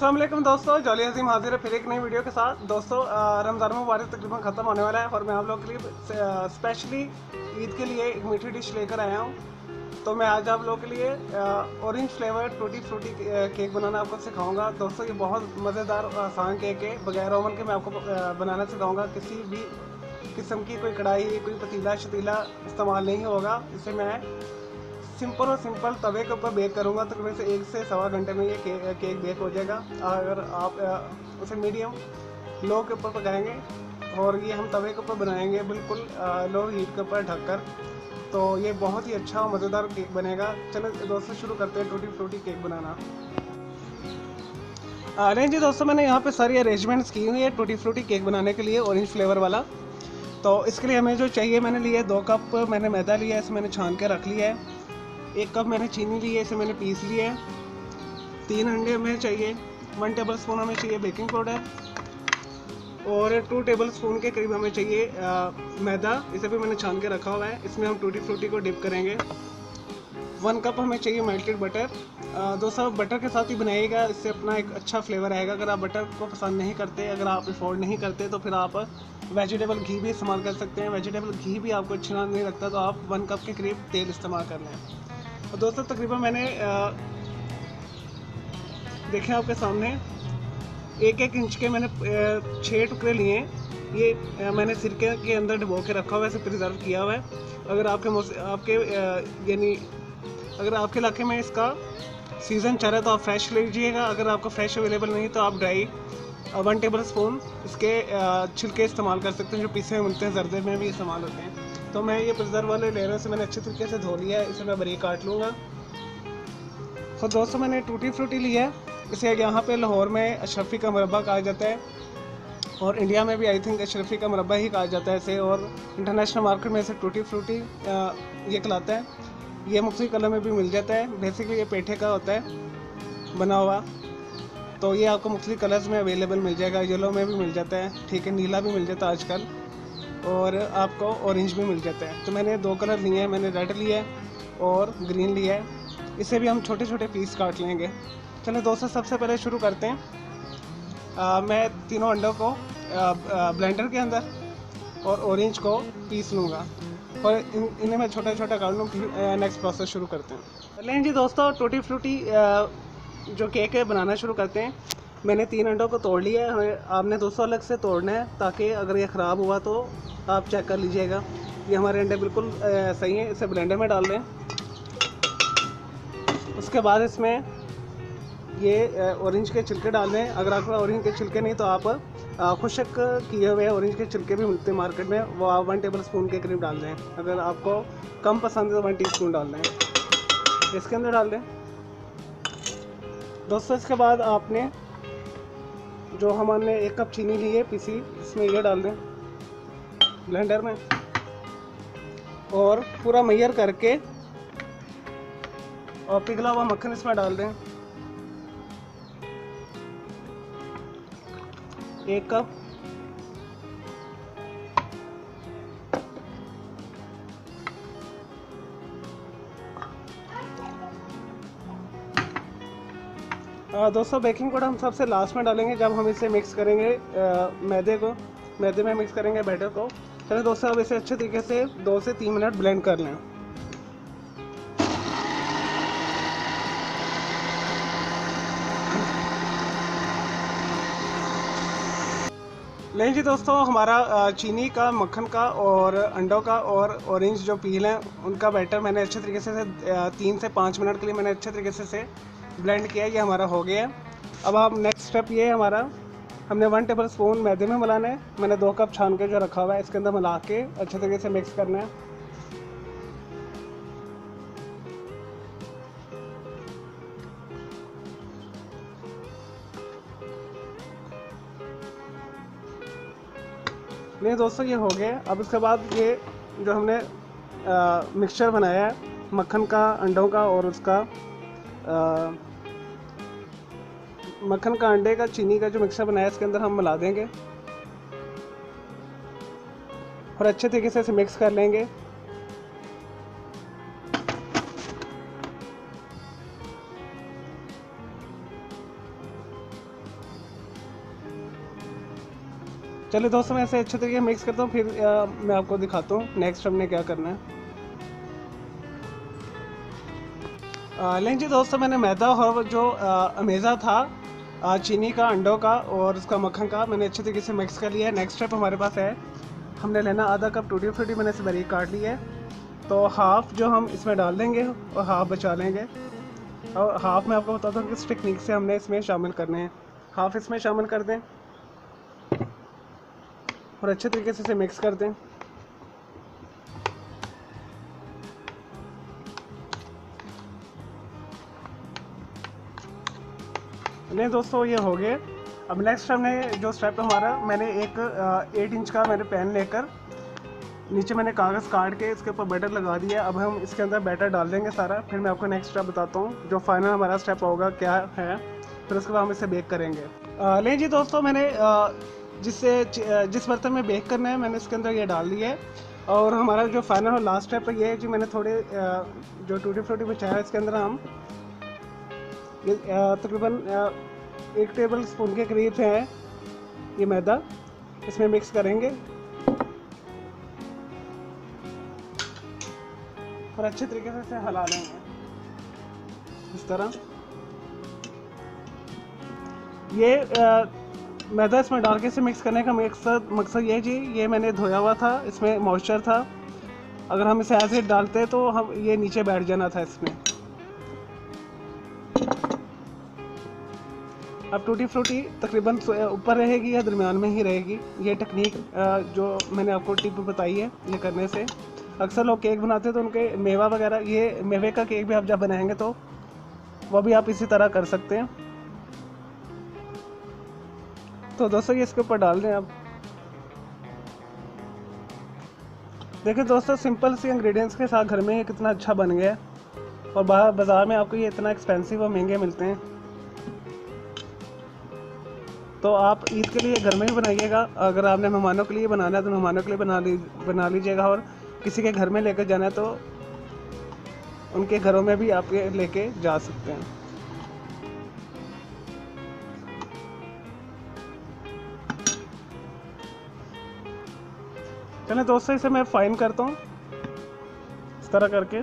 अस्सलाम वालेकुम दोस्तों, जॉली अजीम हाजिर है फिर एक नई वीडियो के साथ। दोस्तों रमज़ान मुबारक तकरीबन ख़त्म होने वाला है और मैं आप लोगों के लिए स्पेशली ईद के लिए एक मीठी डिश लेकर आया हूँ। तो मैं आज आप लोगों के लिए orange flavour tutti frutti cake बनाना आपको सिखाऊंगा। दोस्तों ये बहुत मज़ेदार और आसान केक है, बगैर ओवन के मैं आपको बनाना सिखाऊंगा। किसी भी किस्म की कोई कढ़ाई, कोई पतीला शतीला इस्तेमाल नहीं होगा। इसे मैं सिंपल तवे के ऊपर बेक करूँगा। तकरीबन से 1 से सवा घंटे में ये केक बेक हो जाएगा। अगर आप उसे मीडियम लो के ऊपर पकाएंगे और ये हम तवे के ऊपर बनाएंगे बिल्कुल लो हीट के ऊपर ढककर, तो ये बहुत ही अच्छा और मज़ेदार केक बनेगा। चलो दोस्तों शुरू करते हैं टूटी फ्रूटी केक बनाना। नहीं जी दोस्तों, मैंने यहाँ पे सारी अरेंजमेंट्स की हुई है टूटी फ्रूटी केक बनाने के लिए ऑरेंज फ्लेवर वाला। तो इसके लिए हमें जो चाहिए, मैंने लिए 2 कप मैंने मैदा लिया है, इसे मैंने छान के रख लिया है। 1 कप मैंने चीनी ली है, इसे मैंने पीस लिया है। 3 अंडे हमें चाहिए। 1 टेबल स्पून हमें चाहिए बेकिंग पाउडर और 2 टेबल स्पून के करीब हमें चाहिए मैदा, इसे भी मैंने छान के रखा हुआ है। इसमें हम टूटी फ्रूटी को डिप करेंगे। 1 कप हमें चाहिए मेल्टेड बटर। दोस्तों बटर के साथ ही बनाइएगा, इससे अपना एक अच्छा फ्लेवर आएगा। अगर आप बटर को पसंद नहीं करते, अगर आप अफोर्ड नहीं करते, तो फिर आप वेजिटेबल घी भी इस्तेमाल कर सकते हैं। वेजिटेबल घी भी आपको अच्छा नहीं लगता तो आप 1 कप के करीब तेल इस्तेमाल कर लें। और दोस्तों तकरीबन मैंने देखें आपके सामने 1-1 इंच के मैंने 6 टुकड़े लिए हैं। ये मैंने सिरके के अंदर डुबो के रखा हुआ है, इसे प्रिजर्व किया हुआ है। अगर आपके यानी अगर आपके इलाके में इसका सीज़न चल रहा है तो आप फ्रेश लीजिएगा। अगर आपको फ्रेश अवेलेबल नहीं तो आप ड्राई 1 टेबल स्पून इसके छिलके इस्तेमाल कर सकते हैं, जो पीसे हुए मिलते हैं, जर्दे में भी इस्तेमाल होते हैं। तो मैं ये प्रिजर्व वाले लेयरों से मैंने अच्छे तरीके से धो लिया है, इसे मैं बारीक काट लूँगा। तो दोस्तों मैंने टूटी फ्रूटी लिया है, इसे यहाँ पे लाहौर में अशरफी का मुरब्बा कहा जाता है और इंडिया में भी आई थिंक अशरफी का मुरब्बा ही कहा जाता है इसे, और इंटरनेशनल मार्केट में इसे टूटी फ्रूटी ये कहलाता है। ये मुख्तलिफ कलर में भी मिल जाता है। बेसिकली ये पेठे का होता है बना हुआ, तो ये आपको मुख्तलिफ कलर्स में अवेलेबल मिल जाएगा। येलो में भी मिल जाता है, ठीक है, नीला भी मिल जाता है आजकल, और आपको ऑरेंज भी मिल जाता है। तो मैंने 2 कलर लिए हैं, मैंने रेड लिया है और ग्रीन लिया है। इसे भी हम छोटे छोटे पीस काट लेंगे। चलो दोस्तों सबसे पहले शुरू करते हैं। मैं तीनों अंडों को ब्लेंडर के अंदर और ऑरेंज को पीस लूँगा और इन्हें मैं छोटा छोटा काट लूँ। नेक्स्ट प्रोसेस शुरू करते हैं। चलें जी दोस्तों, टूटी फ्रूटी जो केक है बनाना शुरू करते हैं। मैंने 3 अंडों को तोड़ लिया है। आपने 200 अलग से तोड़ना है ताकि अगर ये ख़राब हुआ तो आप चेक कर लीजिएगा। ये हमारे अंडे बिल्कुल सही हैं। इसे ब्लेंडर में डाल दें। उसके बाद इसमें ये ऑरेंज के छिलके डाल दें। अगर आपको ऑरेंज के छिलके नहीं तो आप खुशक किए हुए ऑरेंज के छिलके भी मिलते हैं मार्केट में, वो आप 1 टेबल स्पून के करीब डाल दें। अगर आपको कम पसंद है तो 1 टीस्पून डाल दें, इसके अंदर डाल दें। दोस्तों इसके बाद आपने जो हमने 1 कप चीनी ली है पीसी, इसमें ये डाल दें ब्लेंडर में और पूरा मैयर करके और पिघला हुआ मक्खन इसमें डाल दें। 1 कप दोस्तों बेकिंग पाउडर हम सबसे लास्ट में डालेंगे जब हम इसे मिक्स करेंगे मैदे में मिक्स करेंगे बैटर को। चलिए दोस्तों अब इसे अच्छे तरीके से 2 से 3 मिनट ब्लेंड कर लें। नहीं जी दोस्तों, हमारा चीनी का, मक्खन का और अंडों का और ऑरेंज जो पील हैं उनका बैटर मैंने अच्छे तरीके से 3 से 5 मिनट के लिए मैंने अच्छे तरीके से ब्लेंड किया है। ये हमारा हो गया है। अब आप नेक्स्ट स्टेप ये है हमारा, हमने 1 टेबल स्पून मैदे में मिलाना है। मैंने 2 कप छान के जो रखा हुआ है इसके अंदर मिला के अच्छे तरीके से मिक्स करना है। नहीं दोस्तों ये हो गया। अब उसके बाद ये जो हमने मिक्सचर बनाया है मक्खन का, अंडों का और उसका मक्खन का, अंडे का, चीनी का जो मिक्सचर बनाया है इसके अंदर हम मिला देंगे और अच्छे तरीके से इसे मिक्स कर लेंगे। चलिए दोस्तों, मैं इसे अच्छे तरीके से मिक्स करता हूँ, फिर मैं आपको दिखाता हूँ नेक्स्ट हमने क्या करना है। लेकिन जी दोस्तों, मैंने मैदा और जो अमेज़ा था चीनी का, अंडों का और उसका मक्खन का, मैंने अच्छे तरीके से मिक्स कर लिया है। नेक्स्ट स्टेप हमारे पास है, हमने लेना आधा कप टूटी फ्रूटी, मैंने इसे बारीक काट लिया है। तो हाफ़ जो हम इसमें डाल देंगे और हाफ़ बचा लेंगे। और हाफ़ मैं आपको बताता हूँ किस टेक्निक से हमने इसमें शामिल करने हैं। हाफ़ इसमें शामिल कर दें और अच्छे तरीके से इसे मिक्स कर दें। नहीं दोस्तों, ये हो गए। अब नेक्स्ट हमने जो स्टेप हमारा, मैंने एक 8 इंच का मैंने पैन लेकर नीचे मैंने कागज़ काट के इसके ऊपर बैटर लगा दिया। अब हम इसके अंदर बैटर डाल देंगे सारा, फिर मैं आपको नेक्स्ट स्टेप बताता हूँ जो फाइनल हमारा स्टेप होगा क्या है, फिर उसके बाद हम इसे बेक करेंगे। नहीं जी दोस्तों, मैंने जिस बर्तन में बेक करना है मैंने इसके अंदर ये डाल दिया है। और हमारा जो फाइनल और लास्ट स्टेप है ये है जी, मैंने थोड़े जो टूटी फ्रूटी बचाया है इसके अंदर हम तकरीबन 1 टेबल स्पून के करीब है ये मैदा, इसमें मिक्स करेंगे और अच्छे तरीके से इसे हिला लेंगे इस तरह। ये मैदा इसमें डाल के इसे मिक्स करने का मकसद ये जी, ये मैंने धोया हुआ था, इसमें मॉइस्चर था, अगर हम इसे ऐसे डालते तो हम ये नीचे बैठ जाना था इसमें। अब टूटी फ्रूटी तकरीबन ऊपर रहेगी या दरमियान में ही रहेगी। ये टेक्निक जो मैंने आपको टिप बताई है ये करने से, अक्सर लोग केक बनाते हैं तो उनके मेवा वगैरह, ये मेवे का केक भी आप जब बनाएंगे तो वो भी आप इसी तरह कर सकते हैं। तो दोस्तों ये इसके ऊपर डाल दें। आप देखिए दोस्तों, सिंपल सी इंग्रेडिएंट्स के साथ घर में ये कितना अच्छा बन गया है और बाहर बाज़ार में आपको ये इतना एक्सपेंसिव और महंगे मिलते हैं। तो आप ईद के लिए घर में ही बनाइएगा। अगर आपने मेहमानों के लिए बनाना है तो मेहमानों के लिए बना लीजिएगा, और किसी के घर में लेकर जाना है तो उनके घरों में भी आप ये लेके जा सकते हैं। चलिए दोस्तों, इसे मैं फाइन करता हूँ इस तरह करके।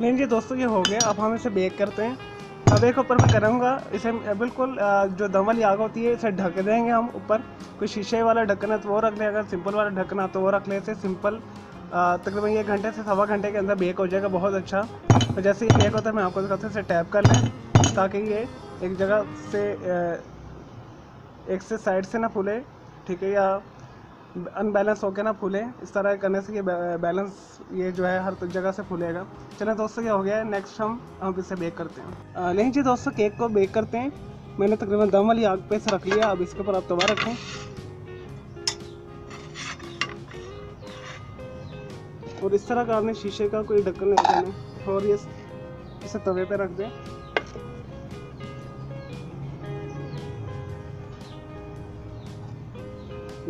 नहीं जी दोस्तों, ये हो गया। अब हम इसे बेक करते हैं। अब एक ऊपर मैं करूँगा इसे बिल्कुल जो दम वाली आग होती है इसे ढक देंगे हम ऊपर। कोई शीशे वाला ढक्कन है तो वो रख लें, अगर सिंपल वाला ढक्कन है तो वो रख लें। इसे सिंपल तकरीबन 1 घंटे से सवा घंटे के अंदर बेक हो जाएगा बहुत अच्छा। तो जैसे ही बेक होता है मैं आपको दिखाता हूँ, इसे टैप कर लें ताकि ये एक जगह से एक से साइड से ना फूले, ठीक है, या अनबैलेंस होकर ना फूले। इस तरह करने से ये बैलेंस ये जो है हर जगह से फूलेगा। चलें दोस्तों, ये हो गया है। नेक्स्ट हम इसे बेक करते हैं। नहीं जी दोस्तों, केक को बेक करते हैं। मैंने तकरीबन दम वाली आग पे इसे रख लिया। अब इसके ऊपर आप तवा रखें और इस तरह का आपने शीशे का कोई ढक्कन ले लेना और ये इसे तवे पे रख दें।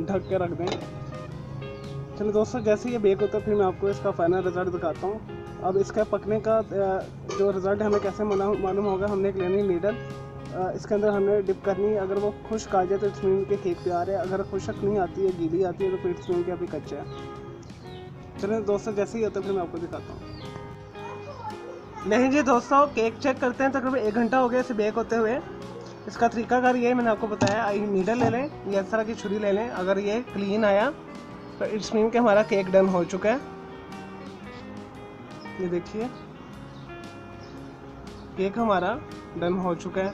ढक के रख दें। चलिए दोस्तों, जैसे ये बेक होता है फिर मैं आपको इसका फाइनल रिज़ल्ट दिखाता हूँ। अब इसका पकने का जो रिज़ल्ट हमें कैसे मालूम होगा, हमने एक लेनी नीडल, इसके अंदर हमने डिप करनी है। अगर वो खुश्क आ जाए तो इट्स मीन के केक तैयार है, अगर खुश्क नहीं आती है, गीली आती है, तो फिर इट्स मीन के अभी कच्चा है। चलिए दोस्तों, जैसे ही होता है फिर मैं आपको दिखाता हूँ। नहीं जी दोस्तों, केक चेक करते हैं। तकरीबन 1 घंटा हो गया इसे बेक होते हुए। इसका तरीकाकार ये मैंने आपको बताया, नीडल ले लें या इस तरह की छुरी ले लें। अगर ये क्लीन आया तो इट्स मीन कि हमारा केक डन हो चुका है। ये देखिए, केक हमारा डन हो चुका है,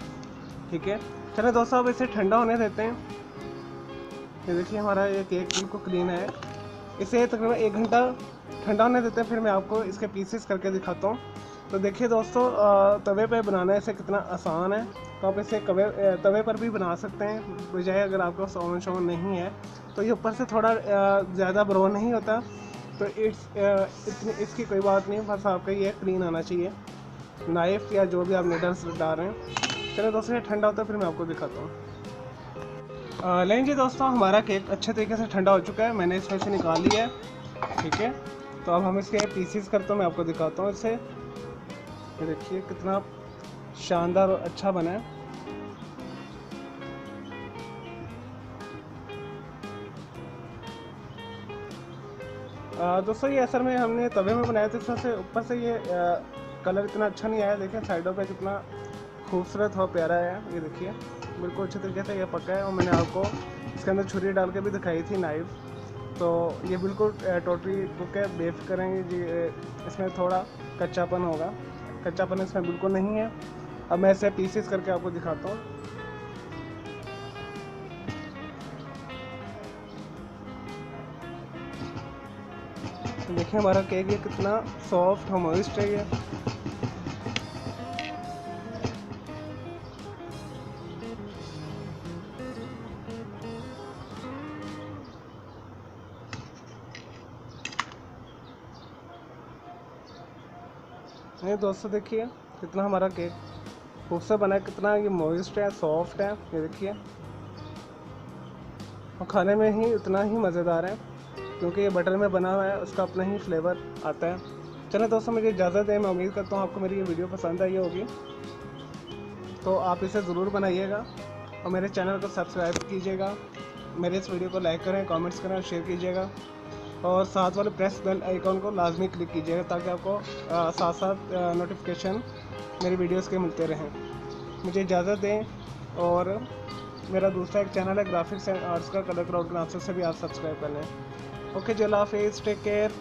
ठीक है। चलिए दोस्तों, अब इसे ठंडा होने देते हैं। ये देखिए, हमारा ये केक बिल्कुल क्लीन है। इसे तकरीबन 1 घंटा ठंडा होने देते हैं, फिर मैं आपको इसके पीसेस करके दिखाता हूँ। तो देखिए दोस्तों, तवे पे बनाना इसे कितना आसान है। तो आप इसे तवे पर भी बना सकते हैं, बजाय अगर आपके पास ओवन शोवन नहीं है तो ये ऊपर से थोड़ा ज़्यादा ब्राउन नहीं होता, तो इतनी इसकी कोई बात नहीं, बस आपका ये क्लीन आना चाहिए नाइफ़ या जो भी आप नीडल्स डाल रहे हैं। चलो दोस्तों, ये ठंडा होता है फिर मैं आपको दिखाता हूँ। लेकिन जी दोस्तों, हमारा केक अच्छे तरीके से ठंडा हो चुका है, मैंने इसमें से निकाल लिया है। ठीक है, तो अब हम इसके पीसीस करते हैं, मैं आपको दिखाता हूँ इसे। ये देखिए कितना शानदार और अच्छा बना है। दोस्तों ये असल में हमने तवे में बनाया था, इस वजह से ऊपर से ये कलर इतना अच्छा नहीं आया। देखिए साइडों पे कितना खूबसूरत और प्यारा है। ये देखिए बिल्कुल अच्छे तरीके से ये पका है, और मैंने आपको इसके अंदर छुरी डाल के भी दिखाई थी, नाइफ। तो ये बिल्कुल टोटली कुक है, बेफ करेंगे जी। इसमें थोड़ा कच्चापन होगा, कच्चापन इसमें बिल्कुल नहीं है। अब मैं इसे पीसेस करके आपको दिखाता हूँ। देखिए हमारा केक ये कितना सॉफ्ट और मॉइस्ट है। ये नहीं दोस्तों, देखिए कितना हमारा केक खूबसूरत बना है, कितना ये मॉइस्ट है, सॉफ्ट है। ये देखिए, और खाने में ही उतना ही मज़ेदार है, क्योंकि ये बटर में बना हुआ है, उसका अपना ही फ्लेवर आता है। चलो दोस्तों, मुझे इजाज़त है। मैं उम्मीद करता हूँ आपको मेरी ये वीडियो पसंद आई होगी, तो आप इसे ज़रूर बनाइएगा और मेरे चैनल को सब्सक्राइब कीजिएगा। मेरे इस वीडियो को लाइक करें, कमेंट्स करें और शेयर कीजिएगा, और साथ वाले प्रेस बेल आइकॉन को लाजमी क्लिक कीजिएगा, ताकि आपको साथ साथ नोटिफिकेशन मेरी वीडियोस के मिलते रहें। मुझे इजाज़त दें, और मेरा दूसरा एक चैनल है ग्राफिक्स एंड आर्ट्स का, कलर क्राउड ग्राफिक्स से भी आप सब्सक्राइब कर लें। ओके जी, अल्लाह हाफिज़, टेक केयर।